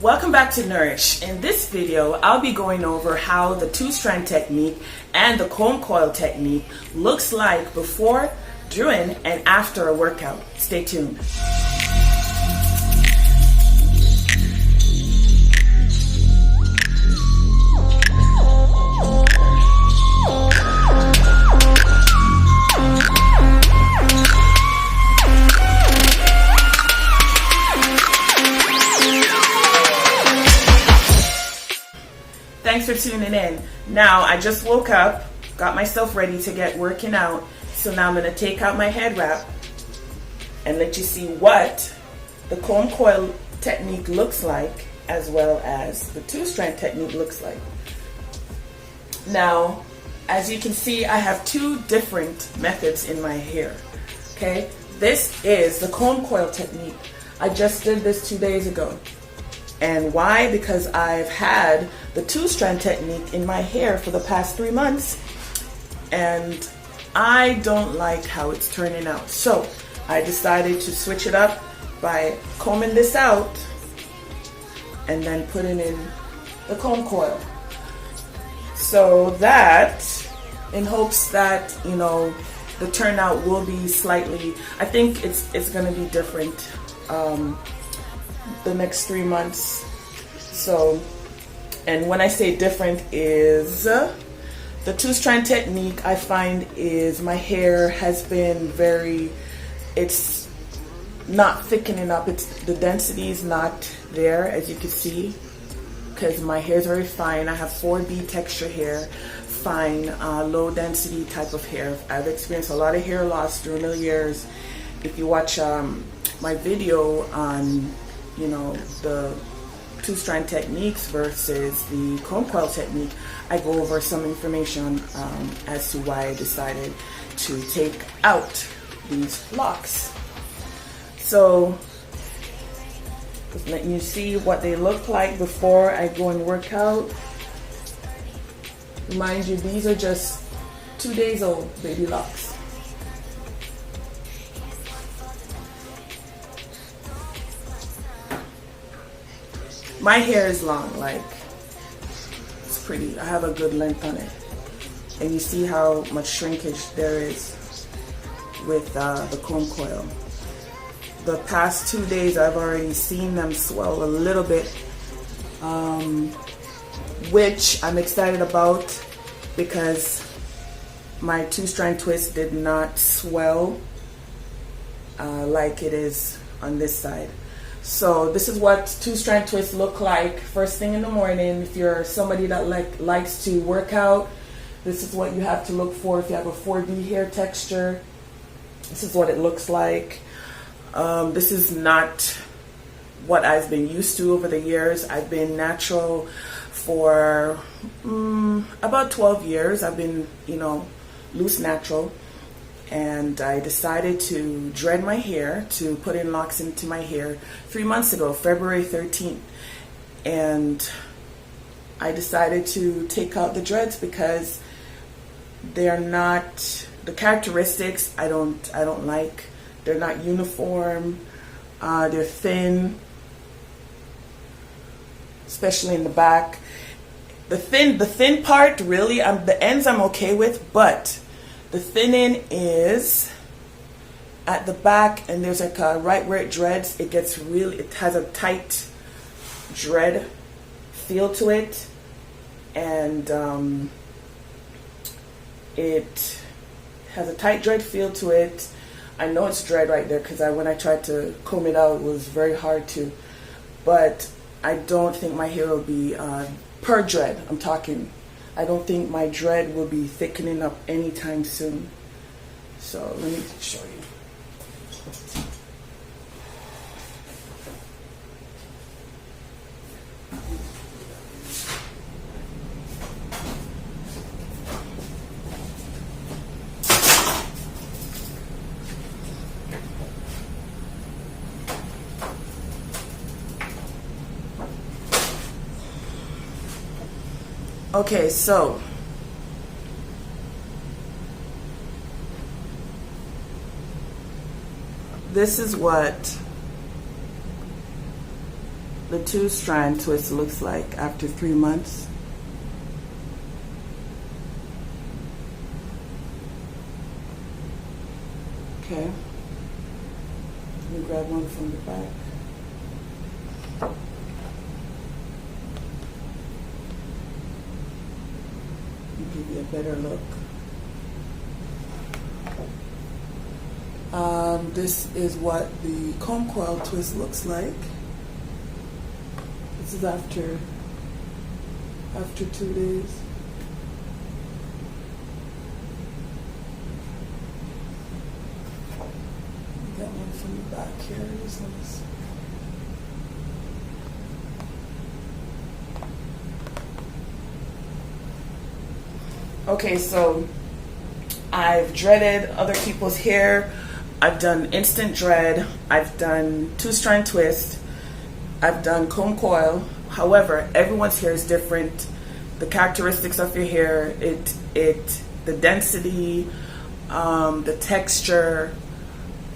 Welcome back to Nourish. In this video, I'll be going over how the two-strand technique and the comb coil technique looks like before, during, and after a workout. Stay tuned. Thanks for tuning in. Now, I just woke up, got myself ready to get working out. So now I'm going to take out my head wrap and let you see what the comb coil technique looks like, as well as the two-strand technique looks like. Now, as you can see, I have two different methods in my hair. Okay, this is the comb coil technique. I just did this 2 days ago. And why? Because I've had the two-strand technique in my hair for the past 3 months, and I don't like how it's turning out. So I decided to switch it up by combing this out and then putting in the comb coil. So that, in hopes that, you know, the turnout will be slightly, I think it's going to be different the next 3 months. So, and when I say different is the two-strand technique, I find is my hair has been it's not thickening up. The density is not there, as you can see, because my hair is very fine. I have 4B texture hair, fine, low density type of hair. I've experienced a lot of hair loss during the years. If you watch my video on, you know, the two-strand techniques versus the comb coil technique, I go over some information as to why I decided to take out these locks. So, just letting you see what they look like before I go and work out. Mind you, these are just 2 days old baby locks. My hair is long, like, it's pretty. I have a good length on it. And you see how much shrinkage there is with the comb coil. The past 2 days, I've already seen them swell a little bit, which I'm excited about because my two-strand twist did not swell like it is on this side. So this is what two-strand twists look like first thing in the morning. If you're somebody that likes to work out, this is what you have to look for. If you have a 4B hair texture, this is what it looks like. This is not what I've been used to over the years. I've been natural for about 12 years. I've been, you know, loose natural. And I decided to dread my hair, to put in locks into my hair 3 months ago, February 13th. And I decided to take out the dreads because they're not, the characteristics I don't like. They're not uniform, they're thin, especially in the back. The thin part, really, the ends I'm okay with, but the thinning is at the back, and there's like right where it dreads, it has a tight dread feel to it, and it has a tight dread feel to it. I know it's dread right there because when I tried to comb it out, it was very hard to, but I don't think my hair will be, per dread, I'm talking, I don't think my dread will be thickening up anytime soon. So let me show you. Okay, so this is what the 2-strand twist looks like after 3 months. Okay, let me grab one from the back. Give you a better look. This is what the combcoil twist looks like. This is after 2 days. Got one from the back here. This one's okay. So I've dreaded other people's hair. I've done instant dread. I've done 2-strand twist. I've done comb coil. However, everyone's hair is different. The characteristics of your hair, the density, the texture,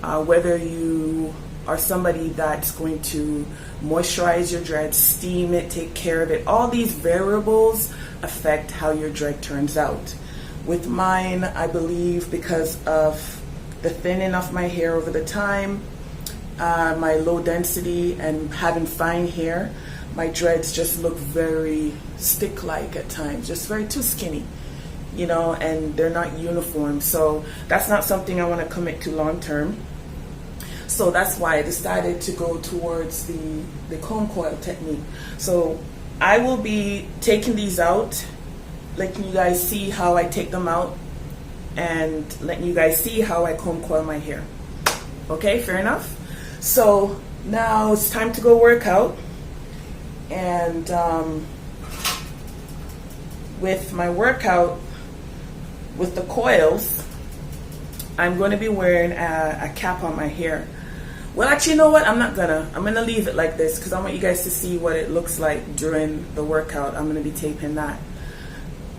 whether you are somebody that's going to moisturize your dread, steam it, take care of it. All these variables affect how your dread turns out. With mine, I believe because of the thinning of my hair over the time, my low density and having fine hair, my dreads just look very stick-like at times, just very too skinny, you know, and they're not uniform. So that's not something I want to commit to long term. So that's why I decided to go towards the comb coil technique. So I will be taking these out, letting you guys see how I take them out, and letting you guys see how I comb coil my hair. Okay, fair enough. So now it's time to go work out. And with my workout, with the coils, I'm going to be wearing a cap on my hair. Well, actually, you know what? I'm going to leave it like this because I want you guys to see what it looks like during the workout. I'm going to be taping that.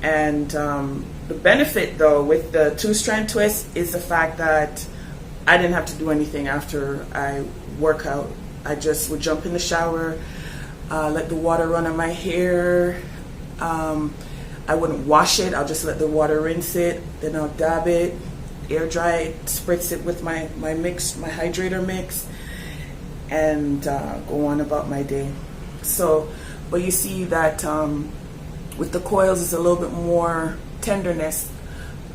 And the benefit, though, with the 2-strand twist is the fact that I didn't have to do anything after I work out. I just would jump in the shower, let the water run on my hair. I wouldn't wash it. I'll just let the water rinse it. Then I'll dab it, air dry it, spritz it with my mix, my hydrator mix, and go on about my day. So, but you see that with the coils, it's a little bit more tenderness.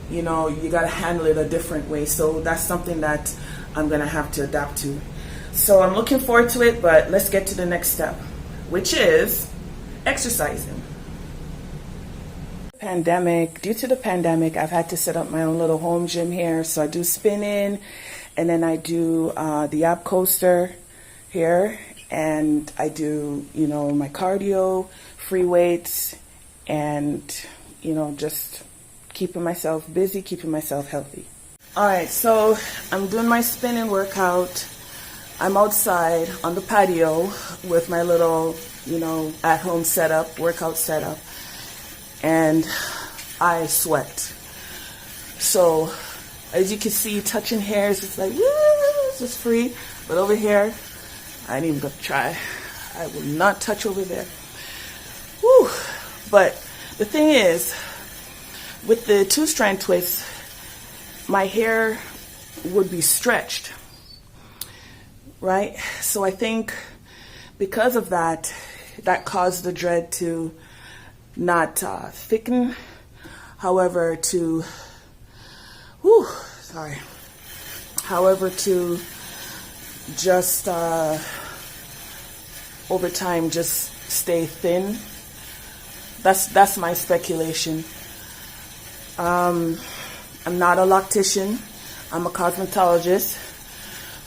You know, you got to handle it a different way. So that's something that I'm going to have to adapt to. So I'm looking forward to it, but let's get to the next step, which is exercising. Due to the pandemic, I've had to set up my own little home gym here. So I do spinning, and then I do the ab coaster here, and I do, you know, my cardio, free weights, and, you know, just keeping myself busy, keeping myself healthy. All right, so I'm doing my spinning workout. I'm outside on the patio with my little, you know, at-home setup, workout setup, and I sweat. So as you can see, touching hairs, it's like, woo, it's just free. But over here, I ain't even gonna try. I will not touch over there. Woo. But the thing is, with the 2-strand twist, my hair would be stretched, right? So I think because of that, that caused the dread to not thicken, however to just over time just stay thin. That's my speculation. I'm not a loctician. I'm a cosmetologist.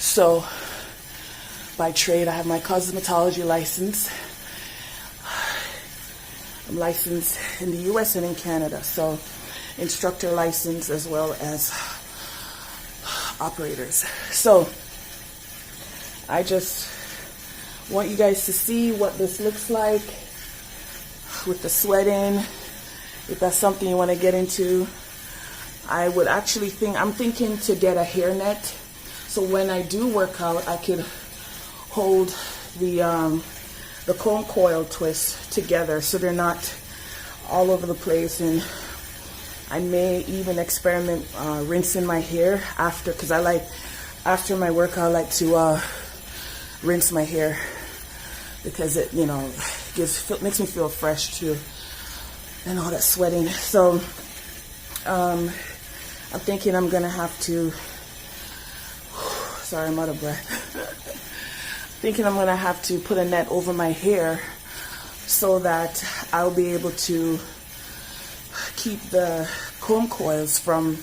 So by trade, I have my cosmetology license. I'm licensed in the US and in Canada. So instructor license as well as operators. So I just want you guys to see what this looks like with the sweating. If that's something you want to get into, I would actually I'm thinking to get a hairnet. So when I do work out, I could hold the the comb coil twist together so they're not all over the place. And I may even experiment rinsing my hair after, because I like, after my workout, I like to rinse my hair, because it, you know, makes me feel fresh too, and all that sweating. So I'm thinking I'm gonna have to, sorry, I'm out of breath. Thinking I'm gonna have to put a net over my hair so that I'll be able to keep the comb coils from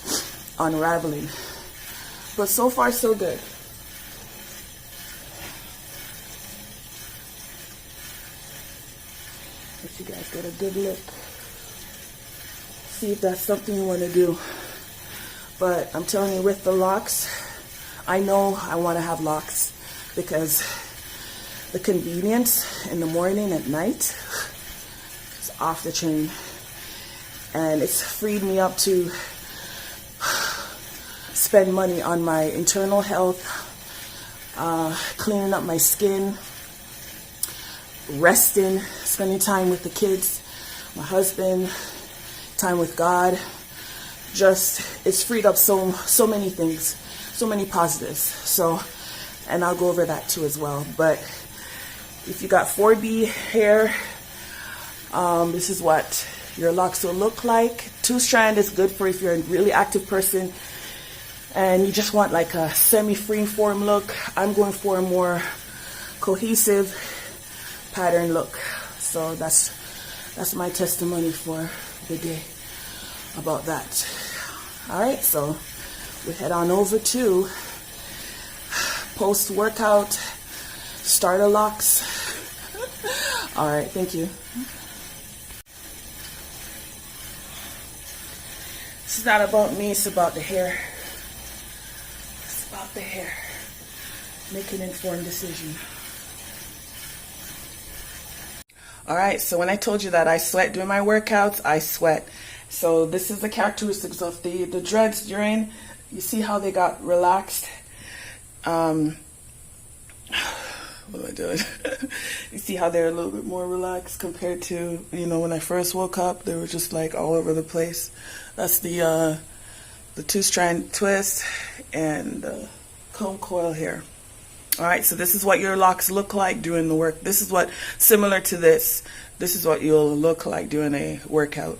unraveling. But so far so good. Let you guys get a good look. See if that's something you want to do. But I'm telling you, with the locks, I know I want to have locks, because the convenience in the morning, at night, is off the chain. And it's freed me up to spend money on my internal health, cleaning up my skin, resting, spending time with the kids, my husband, time with God. Just, it's freed up so many things, so many positives. So, and I'll go over that too as well. But if you got 4B hair, this is what your locks will look like. 2-strand is good for if you're a really active person and you just want like a semi-free form look. I'm going for a more cohesive pattern look. So that's my testimony for the day about that. All right, so we head on over to post-workout starterlocs. All right, thank you. It's not about me, it's about the hair. It's about the hair. Make an informed decision. All right, so when I told you that I sweat during my workouts, I sweat. So this is the characteristics of the dreads during, you see how they got relaxed? What am I doing? You see how they're a little bit more relaxed compared to, you know, when I first woke up, they were just like all over the place. That's the 2-strand twist and the comb coil here. All right, so this is what your locks look like during the work. This is what, similar to this is what you'll look like during a workout.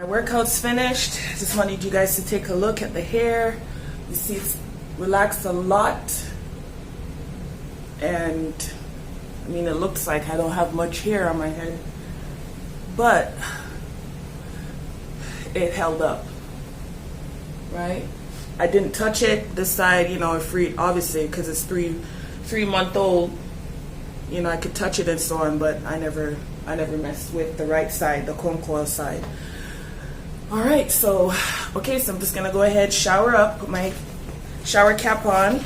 My workout's finished. Just wanted you guys to take a look at the hair. You see it's relaxed a lot. And I mean, it looks like I don't have much hair on my head, but it held up, right? I didn't touch it this side, you know, free, obviously, because it's three-month-old. You know, I could touch it and so on, but I never messed with the right side, the comb coil side. All right, so okay, so I'm just gonna go ahead, shower up, put my shower cap on.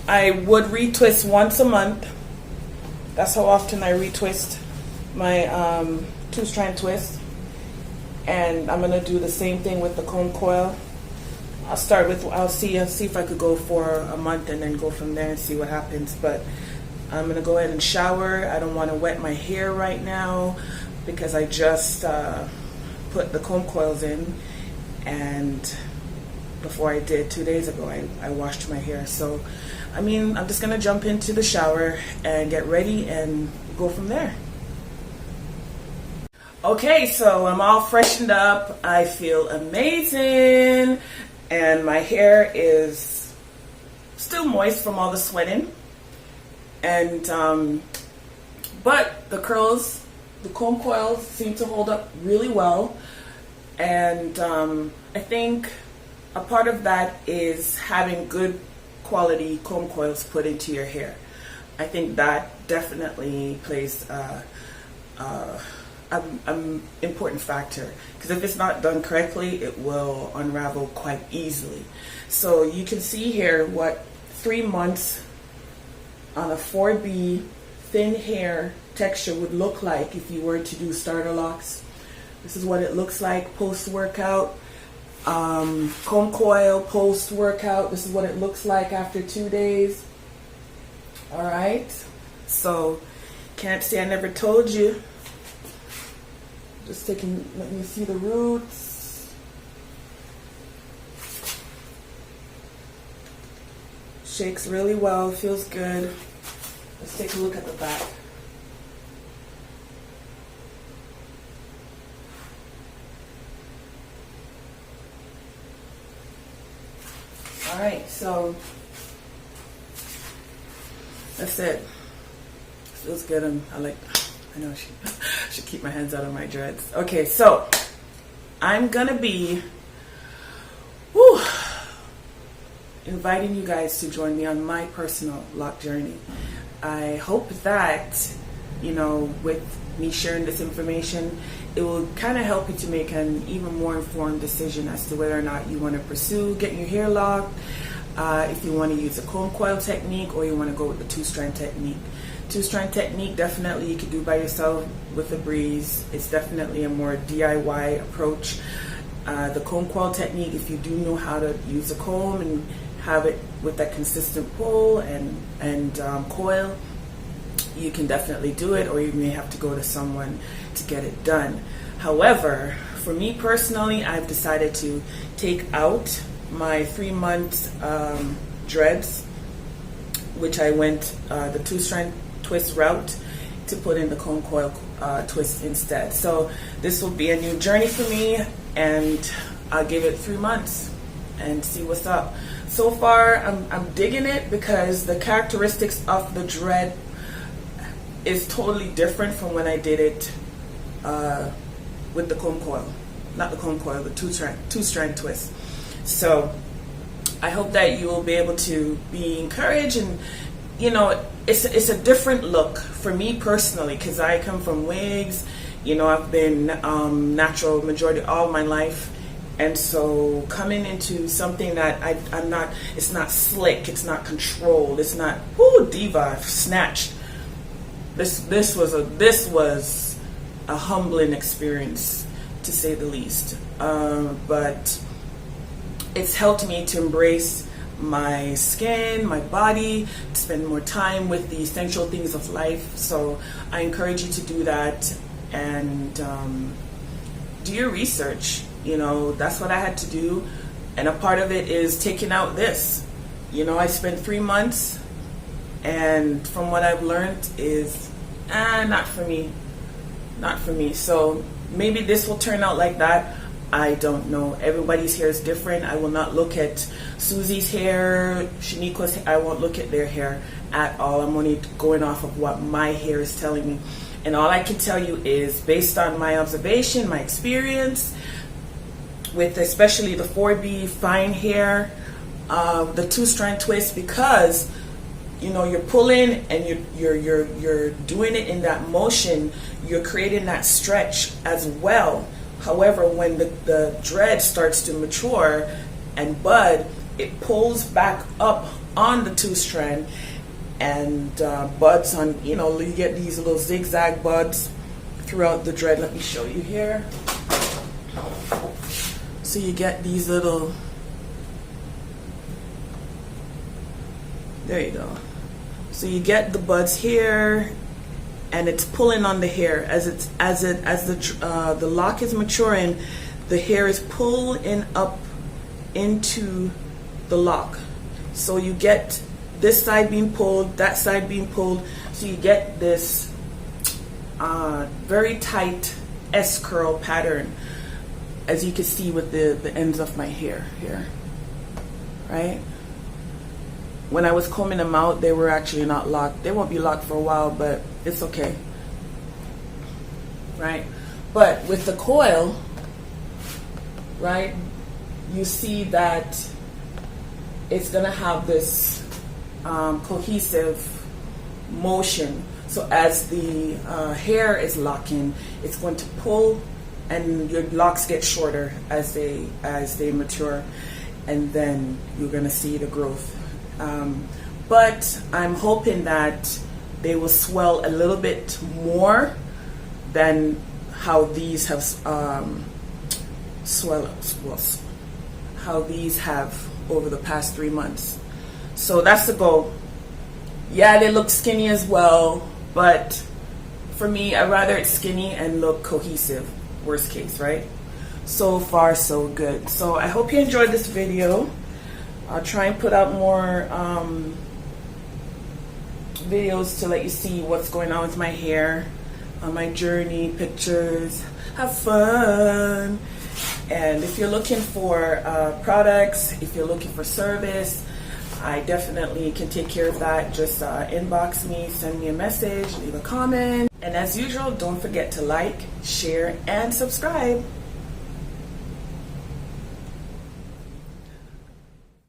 I would retwist once a month. That's how often I retwist my 2-strand twist. And I'm gonna do the same thing with the comb coil. I'll see if I could go for a month and then go from there and see what happens. But I'm gonna go ahead and shower. I don't want to wet my hair right now because I just put the comb coils in, and before I did 2 days ago, I washed my hair. So I mean, I'm just gonna jump into the shower and get ready and go from there. Okay, so I'm all freshened up. I feel amazing, and my hair is still moist from all the sweating. And but the curls, the comb coils seem to hold up really well. And I think a part of that is having good quality comb coils put into your hair. I think that definitely plays an important factor, because if it's not done correctly, it will unravel quite easily. So you can see here what 3 months on a 4B thin hair texture would look like if you were to do starter locks. This is what it looks like post-workout. Comb coil post-workout, this is what it looks like after 2 days. All right, so can't say I never told you. Just taking, let me see the roots. Shakes really well, feels good. Let's take a look at the back. All right, so that's it. Feels good. I know I should keep my hands out of my dreads. Okay, so I'm gonna be inviting you guys to join me on my personal lock journey. I hope that, you know, with me sharing this information, it will kind of help you to make an even more informed decision as to whether or not you want to pursue getting your hair locked, if you want to use a comb coil technique, or you want to go with the two-strand technique. Two-strand technique, definitely you could do by yourself with a breeze. It's definitely a more DIY approach. The comb coil technique, if you do know how to use a comb and have it with that consistent pull and coil, you can definitely do it, or you may have to go to someone to get it done. However, for me personally, I've decided to take out my 3-month dreads, which I went the two-strand twist route, to put in the comb coil twist instead. So this will be a new journey for me, and I'll give it 3 months and see what's up. So far, I'm digging it because the characteristics of the dread is totally different from when I did it with the comb coil. Not the comb coil, the two-strand twist. So I hope that you will be able to be encouraged, and you know, it's a different look for me personally, because I come from wigs. You know, I've been natural majority all my life, and so coming into something that I'm not, it's not slick, it's not controlled, it's not diva snatched. This was a humbling experience, to say the least. But it's helped me to embrace my skin, my body, to spend more time with the essential things of life. So I encourage you to do that, and do your research. You know, that's what I had to do, and a part of it is taking out this. You know, I spent 3 months, and from what I've learned is not for me. So maybe this will turn out like that. I don't know. Everybody's hair is different. I will not look at Susie's hair, Shaniqua's hair. I won't look at their hair at all. I'm only going off of what my hair is telling me. And all I can tell you is based on my observation, my experience with especially the 4B fine hair, the two-strand twist, because you know, you're pulling and you're doing it in that motion, you're creating that stretch as well. However, when the dread starts to mature and bud, it pulls back up on the two-strand and buds on, you know, you get these little zigzag buds throughout the dread. Let me show you here. So you get these little, there you go. So you get the buds here, and it's pulling on the hair as the lock is maturing. The hair is pulling up into the lock. So you get this side being pulled, that side being pulled. So you get this very tight S curl pattern, as you can see with the ends of my hair here, right? When I was combing them out, they were actually not locked. They won't be locked for a while, but it's okay, right? But with the coil, right, you see that it's gonna have this cohesive motion. So as the hair is locking, it's going to pull, and your locks get shorter as they mature, and then you're gonna see the growth. But I'm hoping that they will swell a little bit more than how these have how these have over the past 3 months. So that's the goal. Yeah, they look skinny as well, but for me, I'd rather it's skinny and look cohesive, worst case, right? So far, so good. So I hope you enjoyed this video. I'll try and put out more videos to let you see what's going on with my hair, on my journey, pictures, have fun. And if you're looking for products, if you're looking for service, I definitely can take care of that. Just inbox me, send me a message, leave a comment. And as usual, don't forget to like, share, and subscribe.